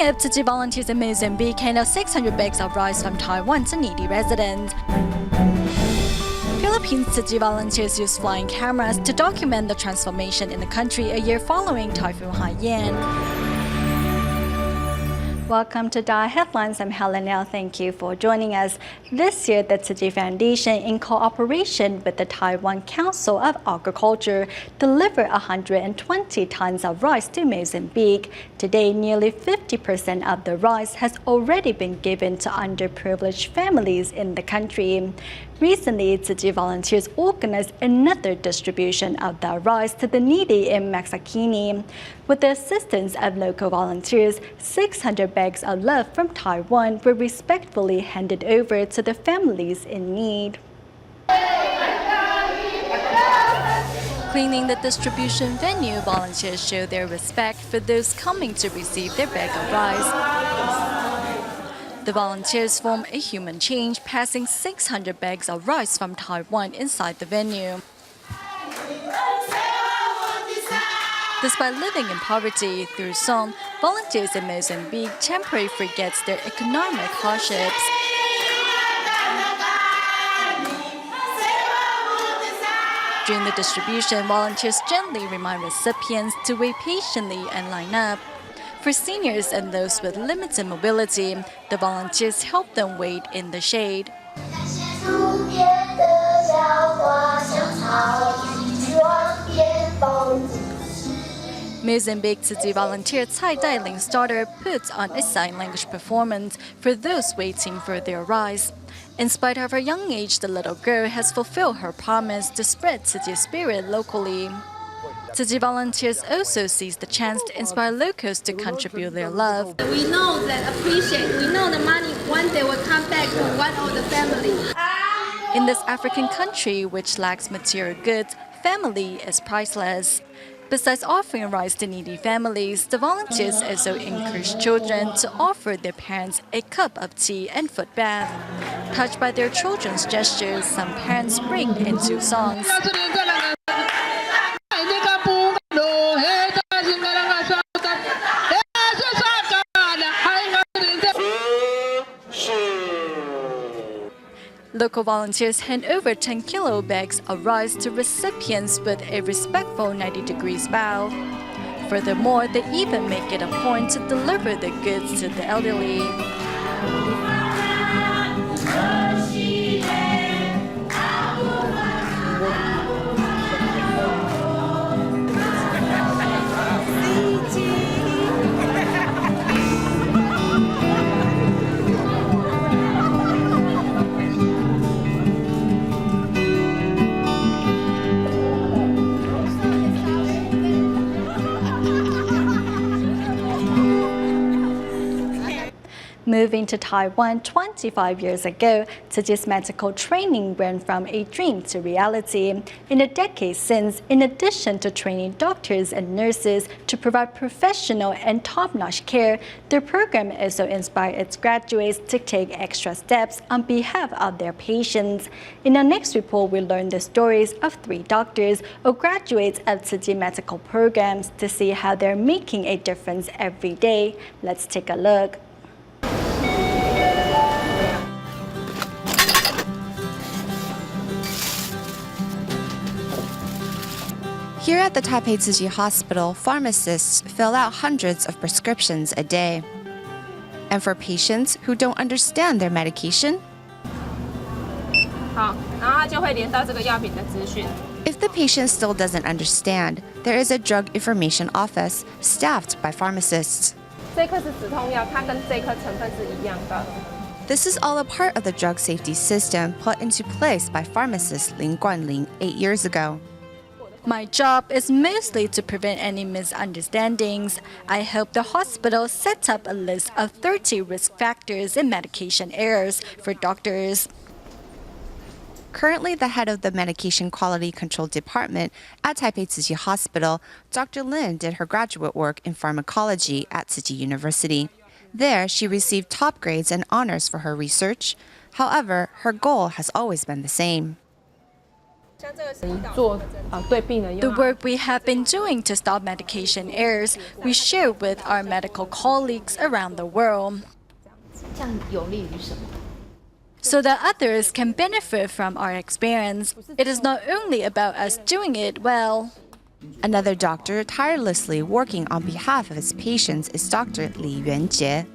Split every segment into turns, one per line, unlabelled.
up, Tzu Chi volunteers in Mozambique hand out 600 bags of rice from Taiwan to needy residents. Philippines Tzu Chi volunteers use flying cameras to document the transformation in the country a year following Typhoon Haiyan. Welcome to DaAi Headlines. I'm Helen Liao. Thank you for joining us. This year, the Tzu Chi Foundation, in cooperation with the Taiwan Council of Agriculture, delivered 120 tons of rice to Mozambique. Today, nearly 50% of the rice has already been given to underprivileged families in the country. Recently, Tzu Chi volunteers organized another distribution of the rice to the needy in Mozambique. With the assistance of local volunteers, 600 bags of love from Taiwan were respectfully handed over to the families in need. Cleaning the distribution venue, volunteers show their respect for those coming to receive their bag of rice. The volunteers form a human chain, passing 600 bags of rice from Taiwan inside the venue. Despite living in poverty, through song, volunteers in Mozambique temporarily forgets their economic hardships. During the distribution, volunteers gently remind recipients to wait patiently and line up. For seniors and those with limited mobility, the volunteers help them wait in the shade. Mozambique Tzu Chi volunteer Tsai Dailing's daughter puts on a sign language performance for those waiting for their rice. In spite of her young age, the little girl has fulfilled her promise to spread Tzu Chi spirit locally. Tzu Chi volunteers also seize the chance to inspire locals to contribute their love.
We know that we know the money one day will come back to one of the family.
In this African country, which lacks material goods, family is priceless. Besides offering rice to needy families, the volunteers also encourage children to offer their parents a cup of tea and foot bath. Touched by their children's gestures, some parents break into songs. Local volunteers hand over 10-kilo bags of rice to recipients with a respectful 90-degree bow. Furthermore, they even make it a point to deliver the goods to the elderly. Moving to Taiwan 25 years ago, Tzu Chi's medical training went from a dream to reality. In the decades since, in addition to training doctors and nurses to provide professional and top-notch care, the program also inspired its graduates to take extra steps on behalf of their patients. In our next report, we learn the stories of 3 doctors or graduates of Tzu Chi medical programs to see how they're making a difference every day. Let's take a look.
Here at the Taipei Tzu Chi Hospital, pharmacists fill out hundreds of prescriptions a day. And for patients who don't understand their medication, if the patient still doesn't understand, there is a drug information office staffed by pharmacists. This is all a part of the drug safety system put into place by pharmacist Lin Guanling 8 years ago.
My job is mostly to prevent any misunderstandings. I help the hospital set up a list of 30 risk factors and medication errors for doctors.
Currently the head of the Medication Quality Control Department at Taipei Tzu Chi Hospital, Dr. Lin did her graduate work in pharmacology at Tzu Chi University. There, she received top grades and honors for her research. However, her goal has always been the same.
The work we have been doing to stop medication errors, we share with our medical colleagues around the world, so that others can benefit from our experience. It is not only about us doing it well.
Another doctor tirelessly working on behalf of his patients is Dr. Li Yuanjie.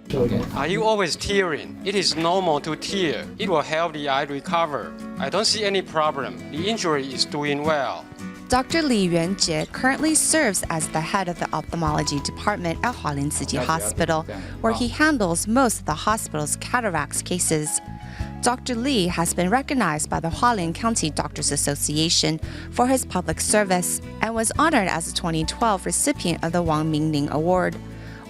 Are you always tearing? It is normal to tear. It will help the eye recover. I don't see any problem. The injury is doing well.
Dr. Li Yuanjie currently serves as the head of the ophthalmology department at Hualien Tzu Chi Hospital, where he handles most of the hospital's cataracts cases. Dr. Li has been recognized by the Hualien County Doctors Association for his public service and was honored as a 2012 recipient of the Wang Mingning Award,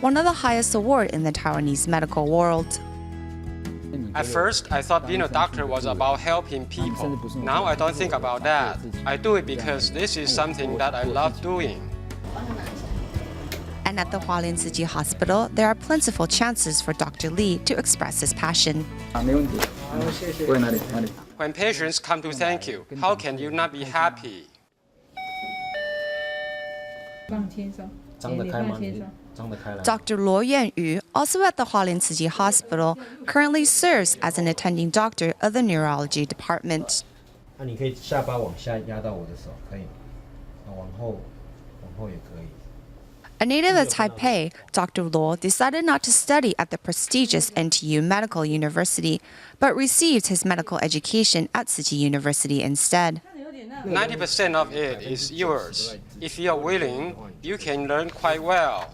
one of the highest awards in the Taiwanese medical world.
At first, I thought being a doctor was about helping people. Now I don't think about that. I do it because this is something that I love doing.
And at the Hualien Tzu Chi Hospital, there are plentiful chances for Dr. Li to express his passion.
When patients come to thank you, how can you not be happy?
Dr. Luo Yuanyu, also at the Hualien Tzu Chi Hospital, currently serves as an attending doctor of the neurology department. A native of Taipei, Dr. Luo decided not to study at the prestigious NTU Medical University, but received his medical education at Tzu Chi University instead.
90% of it is yours. If you are willing, you can learn quite well.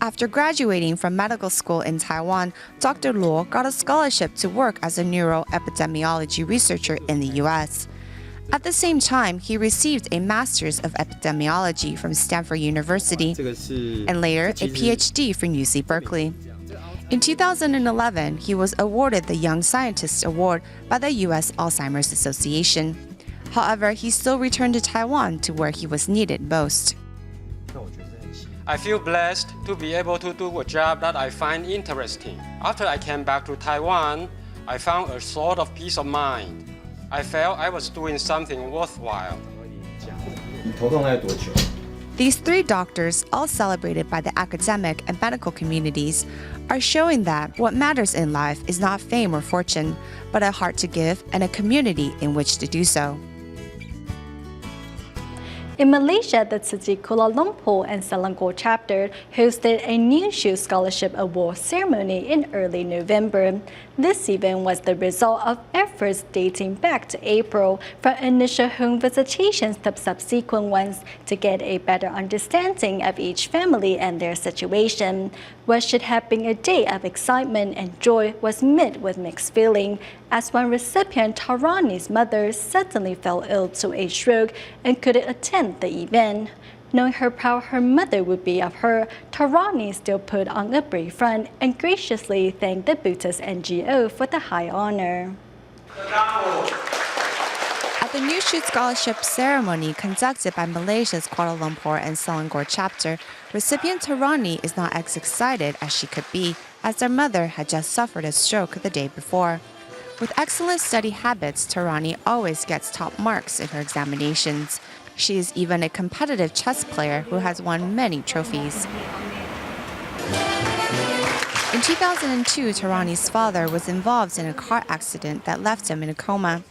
After graduating from medical school in Taiwan, Dr. Luo got a scholarship to work as a neuroepidemiology researcher in the U.S. At the same time, he received a Master's of Epidemiology from Stanford University and later a PhD from UC Berkeley. In 2011, he was awarded the Young Scientist Award by the U.S. Alzheimer's Association. However, he still returned to Taiwan to where he was needed most.
I feel blessed to be able to do a job that I find interesting. After I came back to Taiwan, I found a sort of peace of mind. I felt I was doing something worthwhile.
These three doctors, all celebrated by the academic and medical communities, are showing that what matters in life is not fame or fortune, but a heart to give and a community in which to do so.
In Malaysia, the Tzu Chi Kuala Lumpur and Selangor chapter hosted a New Shoe Scholarship Award ceremony in early November. This event was the result of efforts dating back to April, from initial home visitations to subsequent ones, to get a better understanding of each family and their situation. What should have been a day of excitement and joy was met with mixed feeling, as one recipient, Tarani's mother, suddenly fell ill to a stroke and couldn't attend the event. Knowing how proud her mother would be of her, Tarani still put on a brave front and graciously thanked the Buddhist NGO for the high honor.
At the New Shoot Scholarship ceremony conducted by Malaysia's Kuala Lumpur and Selangor chapter, recipient Tarani is not as excited as she could be, as their mother had just suffered a stroke the day before. With excellent study habits, Tarani always gets top marks in her examinations. She is even a competitive chess player who has won many trophies. In 2002, Tarani's father was involved in a car accident that left him in a coma.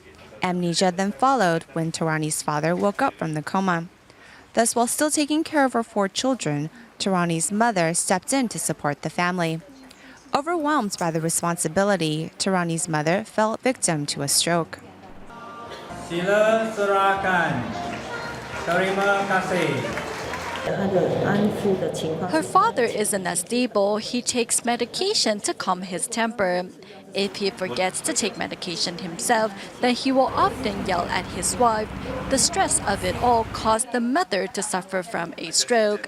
Amnesia then followed when Tarani's father woke up from the coma. Thus, while still taking care of her 4 children, Tarani's mother stepped in to support the family. Overwhelmed by the responsibility, Tarani's mother fell victim to a stroke.
Sila serahkan. Terima kasih.
Her father isn't as stable. He takes medication to calm his temper. If he forgets to take medication himself, then he will often yell at his wife. The stress of it all caused the mother to suffer from a stroke.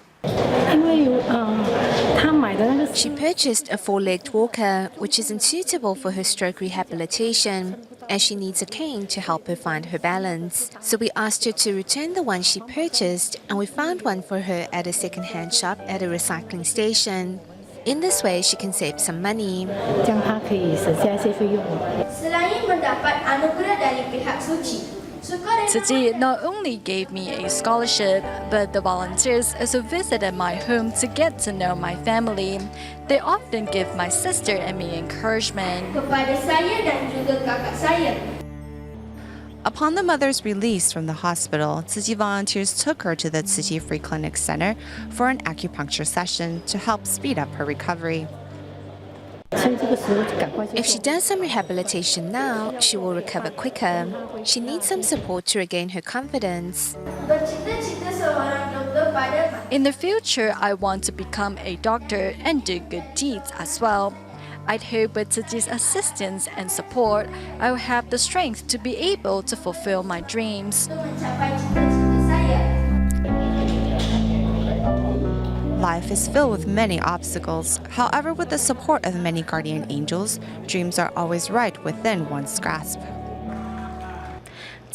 She purchased a 4-legged walker, which isn't suitable for her stroke rehabilitation, as she needs a cane to help her find her balance. So we asked her to return the one she purchased, and we found one for her at a second-hand shop at a recycling station. In this way, she can save some money.
这样她可以省下一些费用。
Selain mendapat anugerah dari pihak Tzu Chi,
Tzu Chi not only gave me a scholarship, but the volunteers also visited my home to get to know my family. They often give my sister and me encouragement.
kepada saya dan juga kakak saya.
Upon the mother's release from the hospital, Tzu Chi volunteers took her to the Tzu Chi Free Clinic Center for an acupuncture session to help speed up her recovery.
If she does some rehabilitation now, she will recover quicker. She needs some support to regain her confidence.
Bercita-cita seorang doktor pada
In the future, I want to become a doctor and do good deeds as well. I'd hope with Tzu Chi's assistance and support, I will have the strength to be able to fulfill my dreams.
mencapai cita-cita saya.
Life is filled with many obstacles. However, with the support of many guardian angels, dreams are always right within one's grasp.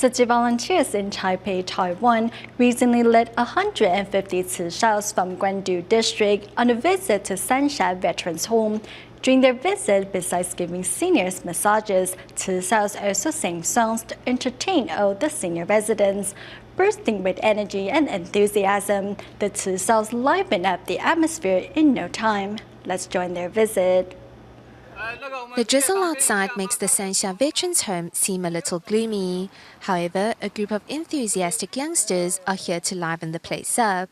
Tzu Chi volunteers in Taipei, Taiwan, recently led 150 Tzu Shaos from Guangdu District on a visit to Sanxia Veterans Home. During their visit, besides giving seniors massages, Tzu Shaos also sang songs to entertain all the senior residents. Bursting with energy and enthusiasm, the Tzu Shaos livened up the atmosphere in no time. Let's join their visit.
The drizzle outside makes the Sanxia Veterans Home seem a little gloomy. However, a group of enthusiastic youngsters are here to liven the place up.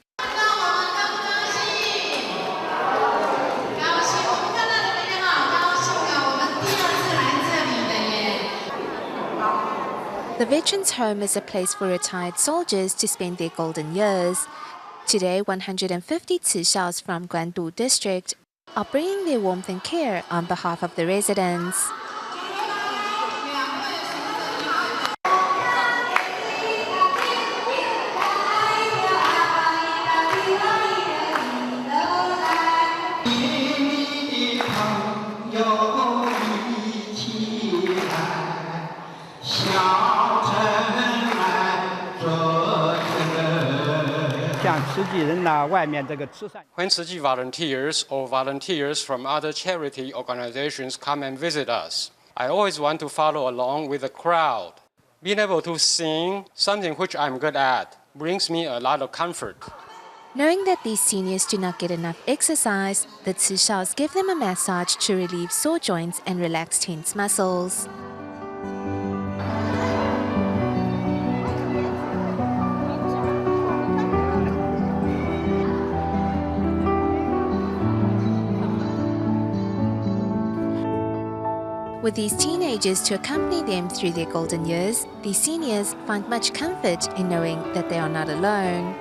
The Veterans Home is a place for retired soldiers to spend their golden years. Today, 150 Tzu Shaos from Guangdu District are bringing their warmth and care on behalf of the residents.
When Tzu Chi volunteers or volunteers from other charity organizations come and visit us, I always want to follow along with the crowd. Being able to sing, something which I'm good at, brings me a lot of comfort.
Knowing that these seniors do not get enough exercise, the Tzu Shaos give them a massage to relieve sore joints and relax tense muscles. With these teenagers to accompany them through their golden years, these seniors find much comfort in knowing that they are not alone.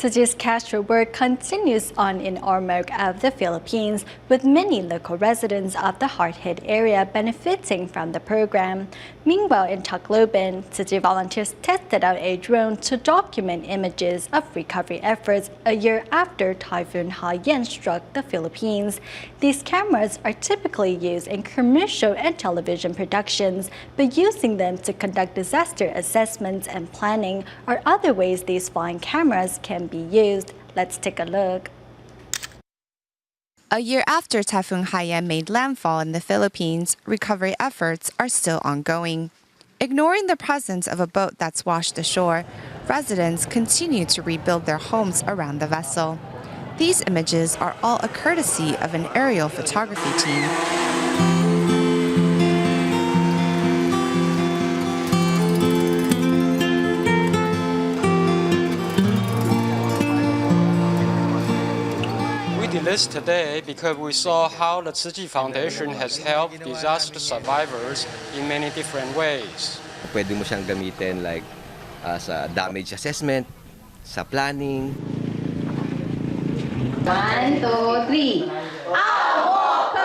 Tzu Chi's castro work continues on in Ormoc of the Philippines, with many local residents of the hard-hit area benefiting from the program. Meanwhile, in Tacloban, Tzu Chi volunteers tested out a drone to document images of recovery efforts a year after Typhoon Haiyan struck the Philippines. These cameras are typically used in commercial and television productions, but using them to conduct disaster assessments and planning are other ways these flying cameras can be used. Let's take a look.
A year after Typhoon Haiyan made landfall in the Philippines, recovery efforts are still ongoing. Ignoring the presence of a boat that's washed ashore, residents continue to rebuild their homes around the vessel. These images are all a courtesy of an aerial photography team.
This today because we saw how the Tzu Chi Foundation has helped disaster survivors in many different ways.
Pwede mo siyang gamitin like sa damage assessment, sa planning.
1, 2, 3. 奥莫克，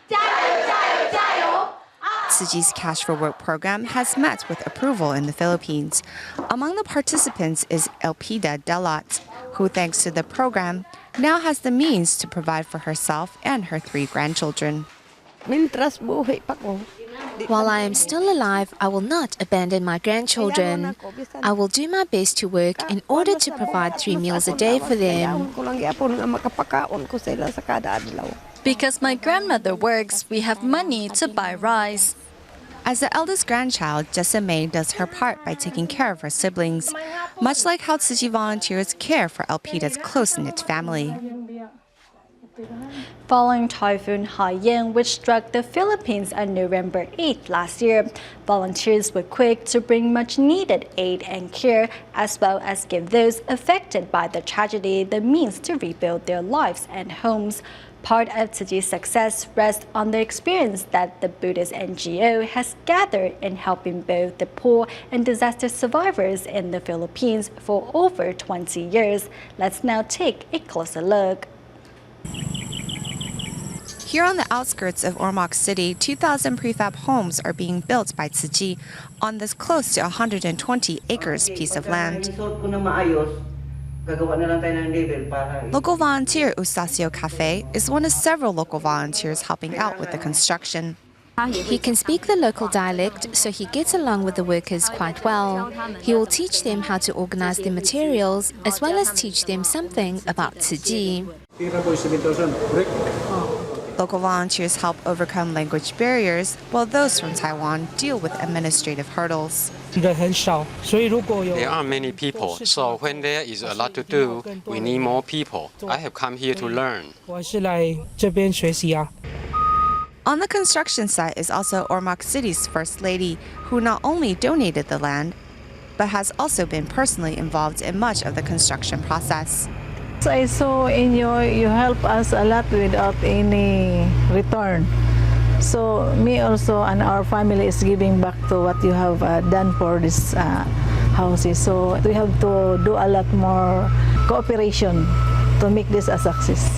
加油加油加油！Tzu
Tzu Chi's Cash for Work program has met with approval in the Philippines. Among the participants is Elpida Delat, who, thanks to the program, now has the means to provide for herself and her 3 grandchildren.
While I am still alive, I will not abandon my grandchildren. I will do my best to work in order to provide 3 meals a day for them.
Because my grandmother works, we have money to buy rice.
As the eldest grandchild, Jessa May does her part by taking care of her siblings, much like how Tzu Chi volunteers care for Elpida's close-knit family.
Following Typhoon Haiyan, which struck the Philippines on November 8th last year, volunteers were quick to bring much-needed aid and care, as well as give those affected by the tragedy the means to rebuild their lives and homes. Part of Tzu Chi's success rests on the experience that the Buddhist NGO has gathered in helping both the poor and disaster survivors in the Philippines for over 20 years. Let's now take a closer look.
Here on the outskirts of Ormoc City, 2,000 prefab homes are being built by Tzu Chi on this close to 120 acres piece of land. Local volunteer Eustacio Cafe is one of several local volunteers helping out with the construction.
He can speak the local dialect, so he gets along with the workers quite well. He will teach them how to organize the materials, as well as teach them something about Tzu Chi.
Local volunteers help overcome language barriers, while those from Taiwan deal with administrative hurdles.
There are many people, so when there is a lot to do, we need more people. I have come here to learn.
On the construction site is also Ormoc City's First Lady, who not only donated the land, but has also been personally involved in much of the construction process.
I saw in you help us a lot without any return. So me also and our family is giving back to what you have done for this houses. So we have to do a lot more cooperation to make this a success.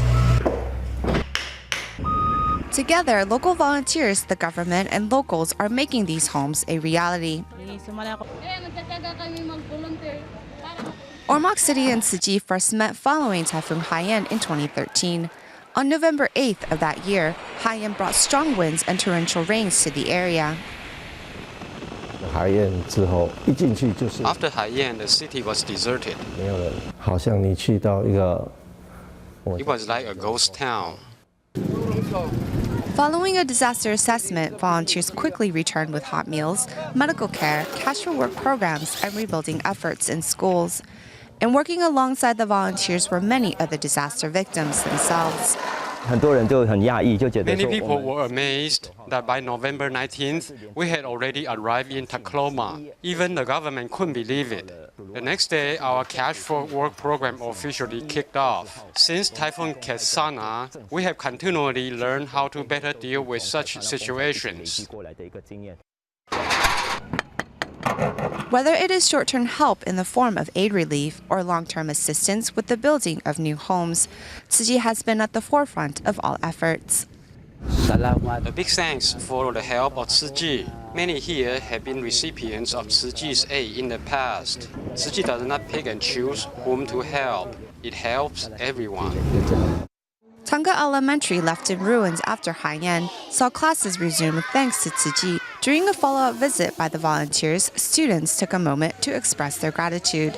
Together, local volunteers, the government, and locals are making these homes a reality. Ormoc City and Tzu Chi first met following Typhoon Haiyan in 2013. On November 8th of that year, Haiyan brought strong winds and torrential rains to the area.
After Haiyan, the city was deserted. It was like a ghost town.
Following a disaster assessment, volunteers quickly returned with hot meals, medical care, cash for work programs, and rebuilding efforts in schools. And working alongside the volunteers were many of the disaster victims themselves.
Many people were amazed that by November 19th, we had already arrived in Tacloban. Even the government couldn't believe it. The next day, our Cash for Work program officially kicked off. Since Typhoon Kesana, we have continually learned how to better deal with such situations.
Whether it is short-term help in the form of aid relief or long-term assistance with the building of new homes, Tzu Chi has been at the forefront of all efforts.
A big thanks for the help of Tzu Chi. Many here have been recipients of Tzu Chi's aid in the past. Tzu Chi does not pick and choose whom to help. It helps everyone.
Tunga Elementary, left in ruins after Haiyan, saw classes resume thanks to Tzu Chi. During a follow-up visit by the volunteers, students took a moment to express their gratitude.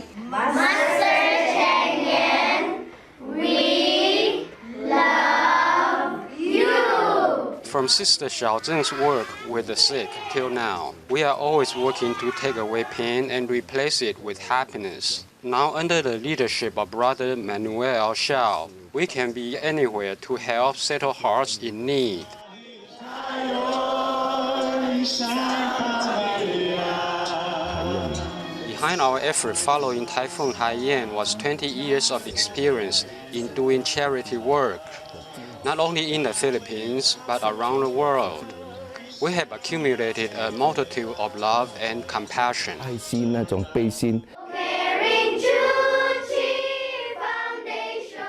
From Sister Xiao Zheng's work with the sick till now, we are always working to take away pain and replace it with happiness. Now, under the leadership of Brother Manuel Xiao, we can be anywhere to help settle hearts in need. Behind our effort following Typhoon Haiyan was 20 years of experience in doing charity work, not only in the Philippines, but around the world. We have accumulated a multitude of love and compassion.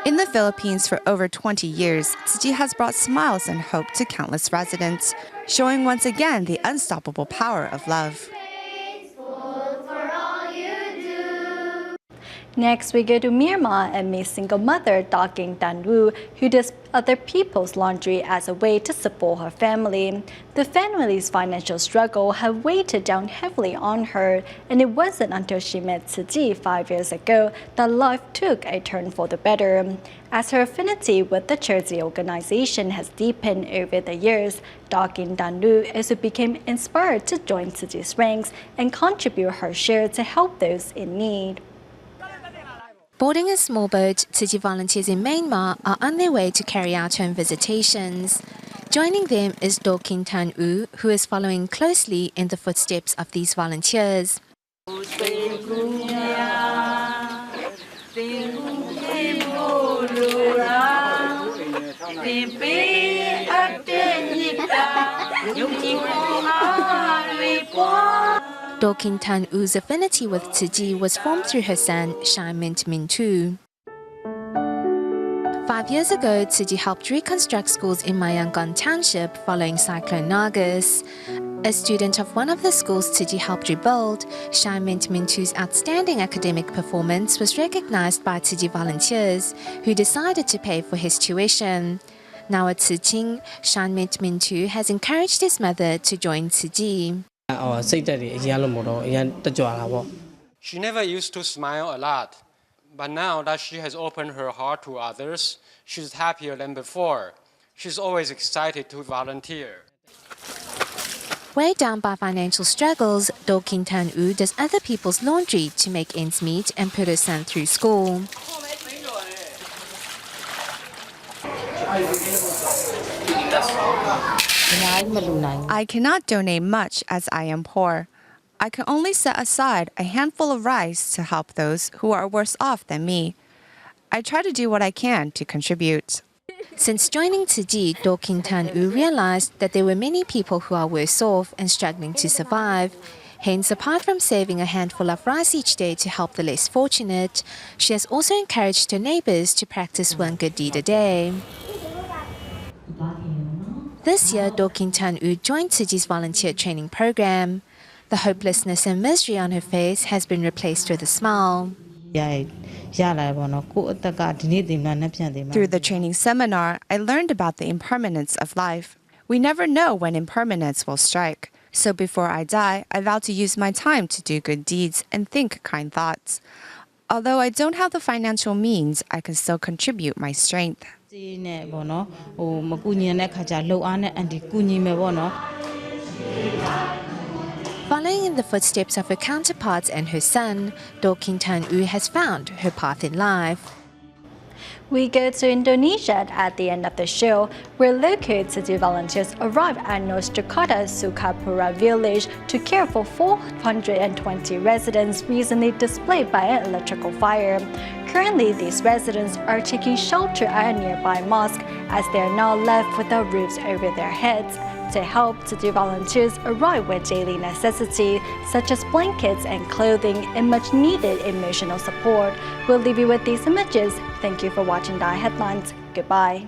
In the the Philippines for over 20 years, Tzu Chi has brought smiles and hope to countless residents, showing once again the unstoppable power of love.
Next, we go to Myanmar and meet single mother Typhoon Haiyan, who does other people's laundry as a way to support her family. The family's financial struggle had weighed down heavily on her, and it wasn't until she met Tzu Chi 5 years ago that life took a turn for the better. As her affinity with the charity organization has deepened over the years, Typhoon Haiyan also became inspired to join Tzu Chi's ranks and contribute her share to help those in need.
Boarding a small boat, Tzu Chi volunteers in Myanmar are on their way to carry out home visitations. Joining them is Typhoon Haiyan, who is following closely in the footsteps of these volunteers. Typhoon Haiyan's affinity with Tzu Chi was formed through her son, Mozambique. 5 years ago, Tzu Chi helped reconstruct schools in Mayangon Township following Cyclone Nargis. A student of one of the schools Tzu Chi helped rebuild, Mozambique's outstanding academic performance was recognized by Tzu Chi volunteers, who decided to pay for his tuition. Now at Tzu Chi, Mozambique has encouraged his mother to join Tzu Chi.
She never used to smile a lot, but now that she has opened her heart to others, she's happier than before. She's always excited to volunteer.
Weighed down by financial struggles, Typhoon Haiyan does other people's laundry to make ends meet and put her son through school.
I cannot donate much as I am poor. I can only set aside a handful of rice to help those who are worse off than me. I try to do what I can to contribute.
Since joining Tzu Chi, Typhoon Haiyan realized that there were many people who are worse off and struggling to survive. Hence, apart from saving a handful of rice each day to help the less fortunate, she has also encouraged her neighbors to practice one good deed a day. This year, Typhoon Haiyan joined Tzu Chi's volunteer training program. The hopelessness and misery on her face has been replaced with a smile.
Through the training seminar, I learned about the impermanence of life. We never know when impermanence will strike. So before I die, I vow to use my time to do good deeds and think kind thoughts. Although I don't have the financial means, I can still contribute my strength.
Following in the footsteps of her counterparts and her son, Typhoon Haiyan has found her path in life.
We go to Indonesia at the end of the show, where local Tzu Chi volunteers arrive at North Jakarta's Sukapura village to care for 420 residents recently displaced by an electrical fire. Currently, these residents are taking shelter at a nearby mosque as they are now left without roofs over their heads. To help, Tzu Chi volunteers arrive with daily necessities such as blankets and clothing and much needed emotional support. We'll leave you with these images. Thank you for watching DaAi Headlines. Goodbye.